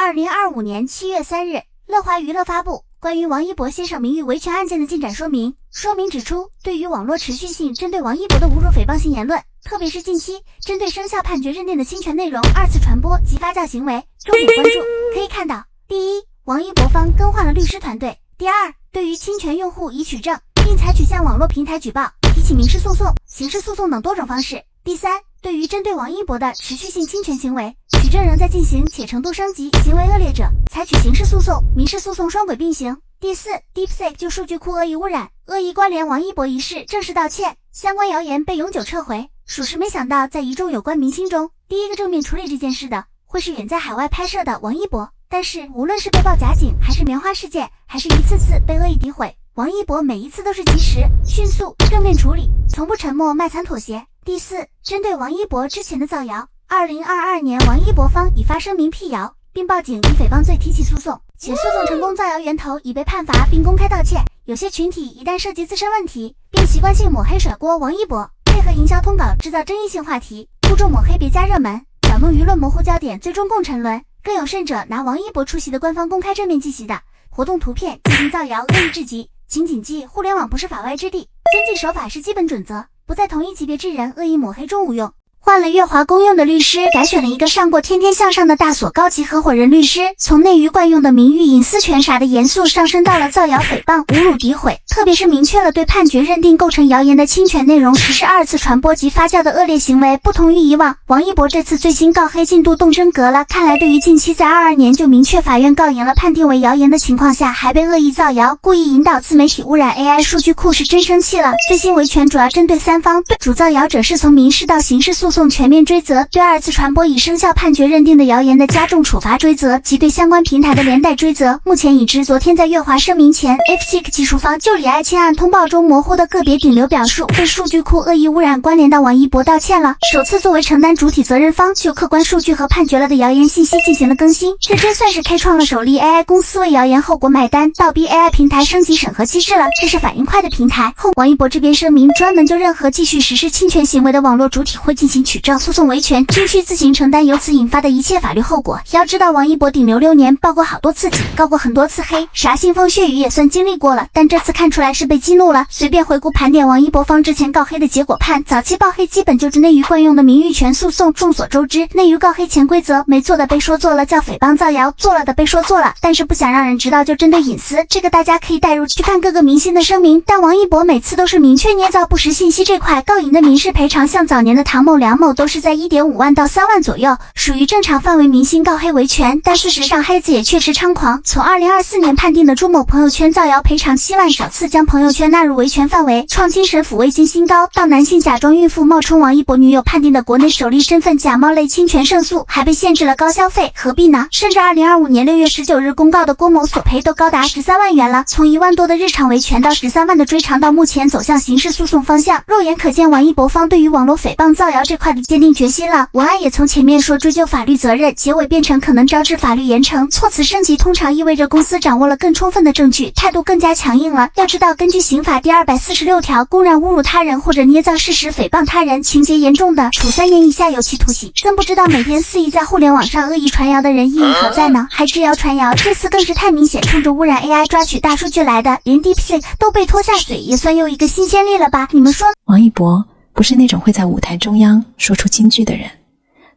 2025年7月3日，乐华娱乐发布关于王一博先生名誉维权案件的进展说明。说明指出，对于网络持续性针对王一博的侮辱诽谤性言论，特别是近期针对生效判决认定的侵权内容二次传播及发酵行为，重点关注。可以看到，第一，王一博方更换了律师团队；第二，对于侵权用户已取证，并采取向网络平台举报、提起民事诉讼、刑事诉讼等多种方式；第三，对于针对王一博的持续性侵权行为，取证仍在进行且程度升级，行为恶劣者，采取刑事诉讼、民事诉讼双轨并行。第四 ，DeepSeek 就数据库恶意污染、恶意关联王一博一事正式道歉，相关谣言被永久撤回。属实没想到，在一众有关明星中，第一个正面处理这件事的，会是远在海外拍摄的王一博。但是，无论是被曝假警，还是棉花事件，还是一次次被恶意诋毁，王一博每一次都是及时、迅速、正面处理，从不沉默卖惨妥协。第四，针对王一博之前的造谣，2022年王一博方已发声明辟谣，并报警以诽谤罪提起诉讼，且诉讼成功造谣源头已被判罚并公开道歉。有些群体一旦涉及自身问题，并习惯性抹黑甩锅王一博，配合营销通稿制造争议性话题，故作抹黑别加热门，搅弄舆论模糊焦点，最终共沉沦。更有甚者拿王一博出席的官方公开正面记袭的活动图片进行造谣，恶意至极。请谨记，互联网不是法外之地，遵纪守法是基本准则，不在同一级别之人恶意抹黑中无用。换了月华公用的律师，改选了一个上过天天向上的大所高级合伙人律师，从内娱惯用的名誉隐私权啥的严肃上升到了造谣诽谤、侮辱诋毁，特别是明确了对判决认定构成谣言的侵权内容实施二次传播及发酵的恶劣行为。不同于以往，王一博这次最新告黑进度动真格了，看来对于近期在22年就明确法院告赢了判定为谣言的情况下还被恶意造谣、故意引导自媒体污染 AI 数据库是真生气了。最新维权主要针对三方，对主造谣者是从民事到刑事诉讼全面追责，对二次传播已生效判决认定的谣言的加重处罚追责及对相关平台的连带追责。目前已知，昨天在月华声明前 ，FSeek 技术方就李爱钦案通报中模糊的个别顶流表述被数据库恶意污染关联到王一博道歉了，首次作为承担主体责任方就客观数据和判决了的谣言信息进行了更新，这真算是开创了首例 AI 公司为谣言后果买单，倒逼 AI 平台升级审核机制了，这是反应快的平台。后王一博这边声明，专门就任何继续实施侵权行为的网络主体会进行取证、诉讼维权，均需自行承担由此引发的一切法律后果。要知道，王一博顶流6年，爆过好多次警，告过很多次黑，啥腥风血雨也算经历过了，但这次看出来是被激怒了。随便回顾盘点王一博方之前告黑的结果判，早期爆黑基本就是内娱惯用的名誉权诉讼。众所周知，内娱告黑潜规则，没做的被说做了叫诽谤造谣，做了的被说做了，但是不想让人知道就针对隐私，这个大家可以带入去看各个明星的声明。但王一博每次都是明确捏造不实信息，这块告赢的民事赔偿，像早年的唐某、梁某都是在1.5万到3万左右，属于正常范围明星告黑维权。但事实上黑子也确实猖狂，从2024年判定的朱某朋友圈造谣赔偿7万，首次将朋友圈纳入维权范围，创精神抚慰金新高，到男性假装孕妇冒充王一博女友判定的国内首例身份假冒类侵权胜诉，还被限制了高消费，何必呢？甚至2025年6月19日公告的郭某索赔都高达13万元了，从1万多的日常维权到13万的追偿，到目前走向刑事诉讼方向，肉眼可见王一博方对于网络诽谤造谣这块的坚定决心了。文案也从前面说追究法律责任，结尾变成可能招致法律严惩，措辞升级通常意味着公司掌握了更充分的证据，态度更加强硬了。要知道，根据刑法第246条，公然侮辱他人或者捏造事实诽谤他人，情节严重的，处3年以下有期徒刑。真不知道每天肆意在互联网上恶意传谣的人意义何在呢？还制谣传谣，这次更是太明显，冲着污染 AI 抓取大数据来的，连 DeepSeek 都被拖下水，也算又一个新鲜力了吧？你们说？王一博不是那种会在舞台中央说出金句的人，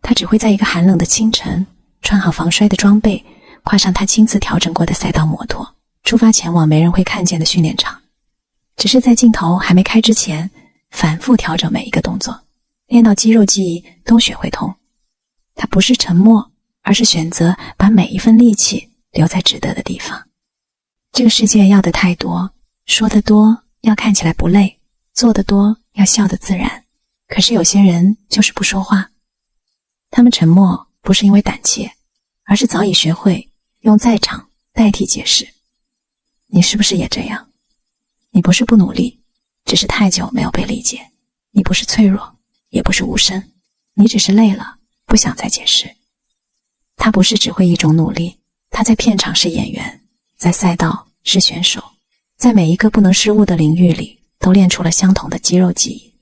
他只会在一个寒冷的清晨，穿好防摔的装备，跨上他亲自调整过的赛道摩托，出发前往没人会看见的训练场。只是在镜头还没开之前，反复调整每一个动作，练到肌肉记忆都学会通。他不是沉默，而是选择把每一份力气留在值得的地方。这个世界要的太多，说得多要看起来不累，做得多要笑得自然。可是有些人就是不说话，他们沉默不是因为胆怯，而是早已学会用在场代替解释。你是不是也这样？你不是不努力，只是太久没有被理解。你不是脆弱，也不是无声，你只是累了，不想再解释。他不是只会一种努力，他在片场是演员，在赛道是选手，在每一个不能失误的领域里都练出了相同的肌肉记忆。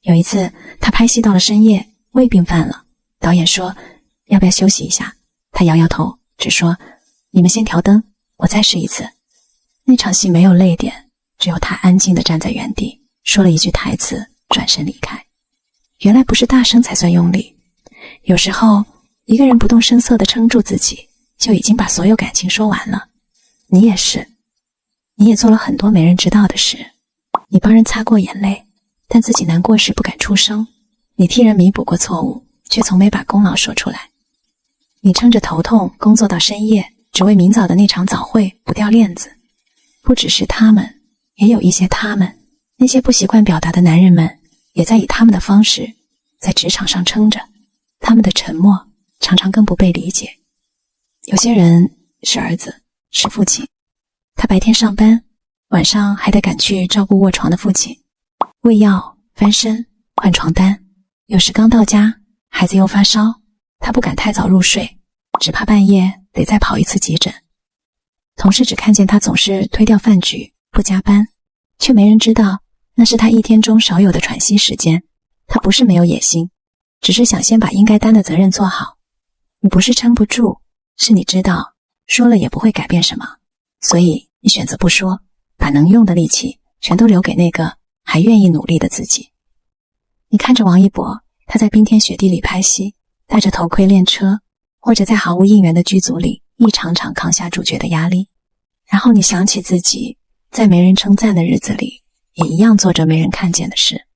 有一次他拍戏到了深夜，胃病犯了，导演说要不要休息一下，他摇摇头，只说你们先调灯，我再试一次。那场戏没有泪点，只有他安静地站在原地，说了一句台词，转身离开。原来不是大声才算用力，有时候一个人不动声色地撑住自己，就已经把所有感情说完了。你也是，你也做了很多没人知道的事。你帮人擦过眼泪，但自己难过时不敢出声。你替人弥补过错误，却从没把功劳说出来。你撑着头痛工作到深夜，只为明早的那场早会不掉链子。不只是他们，也有一些他们，那些不习惯表达的男人们，也在以他们的方式在职场上撑着。他们的沉默常常更不被理解。有些人是儿子，是父亲，他白天上班，晚上还得赶去照顾卧床的父亲，喂药、翻身、换床单。有时刚到家，孩子又发烧，他不敢太早入睡，只怕半夜得再跑一次急诊。同事只看见他总是推掉饭局，不加班，却没人知道那是他一天中少有的喘息时间。他不是没有野心，只是想先把应该担的责任做好。你不是撑不住，是你知道说了也不会改变什么，所以你选择不说，把能用的力气全都留给那个还愿意努力的自己。你看着王一博，他在冰天雪地里拍戏，戴着头盔练车，或者在毫无应援的剧组里一场场扛下主角的压力。然后你想起自己在没人称赞的日子里，也一样做着没人看见的事。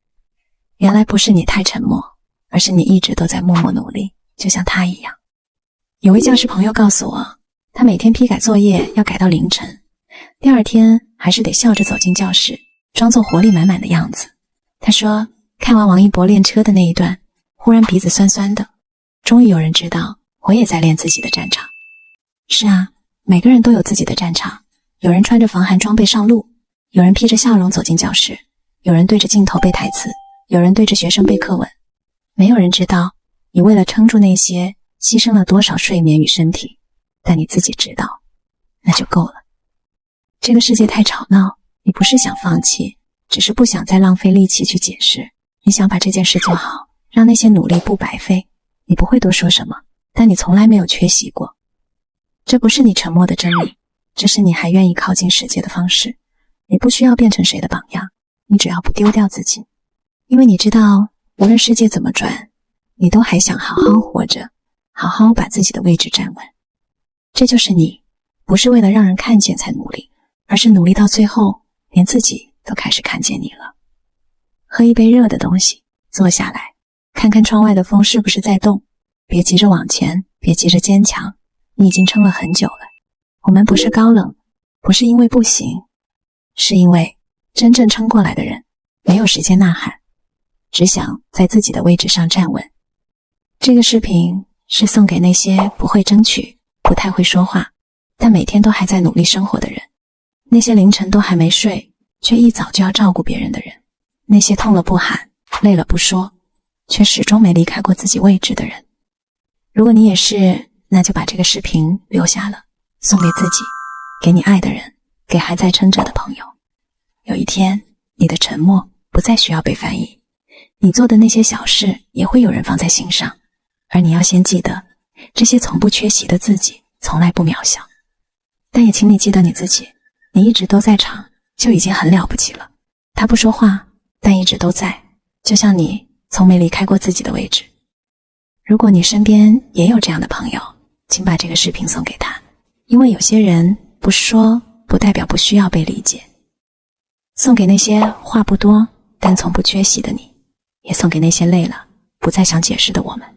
原来不是你太沉默，而是你一直都在默默努力，就像他一样。有位教师朋友告诉我，他每天批改作业要改到凌晨，第二天还是得笑着走进教室，装作活力满满的样子。他说看完王一博练车的那一段，忽然鼻子酸酸的，终于有人知道我也在练自己的战场。是啊，每个人都有自己的战场，有人穿着防寒装备上路，有人披着笑容走进教室，有人对着镜头背台词，有人对着学生背课文。没有人知道你为了撑住那些牺牲了多少睡眠与身体，但你自己知道，那就够了。这个世界太吵闹，你不是想放弃，只是不想再浪费力气去解释。你想把这件事做好，让那些努力不白费。你不会多说什么，但你从来没有缺席过。这不是你沉默的真理，这是你还愿意靠近世界的方式。你不需要变成谁的榜样，你只要不丢掉自己。因为你知道，无论世界怎么转，你都还想好好活着，好好把自己的位置站稳。这就是你，不是为了让人看见才努力，而是努力到最后，连自己都开始看见你了。喝一杯热的东西，坐下来，看看窗外的风是不是在动。别急着往前，别急着坚强，你已经撑了很久了。我们不是高冷，不是因为不行，是因为真正撑过来的人，没有时间呐喊，只想在自己的位置上站稳。这个视频是送给那些不会争取，不太会说话，但每天都还在努力生活的人。那些凌晨都还没睡，却一早就要照顾别人的人。那些痛了不喊，累了不说，却始终没离开过自己位置的人。如果你也是，那就把这个视频留下了，送给自己，给你爱的人，给还在撑着的朋友。有一天，你的沉默不再需要被翻译，你做的那些小事也会有人放在心上。而你要先记得，这些从不缺席的自己从来不渺小。但也请你记得你自己，你一直都在场，就已经很了不起了。他不说话，但一直都在，就像你从没离开过自己的位置。如果你身边也有这样的朋友，请把这个视频送给他，因为有些人不说，不代表不需要被理解。送给那些话不多，但从不缺席的你，也送给那些累了，不再想解释的我们。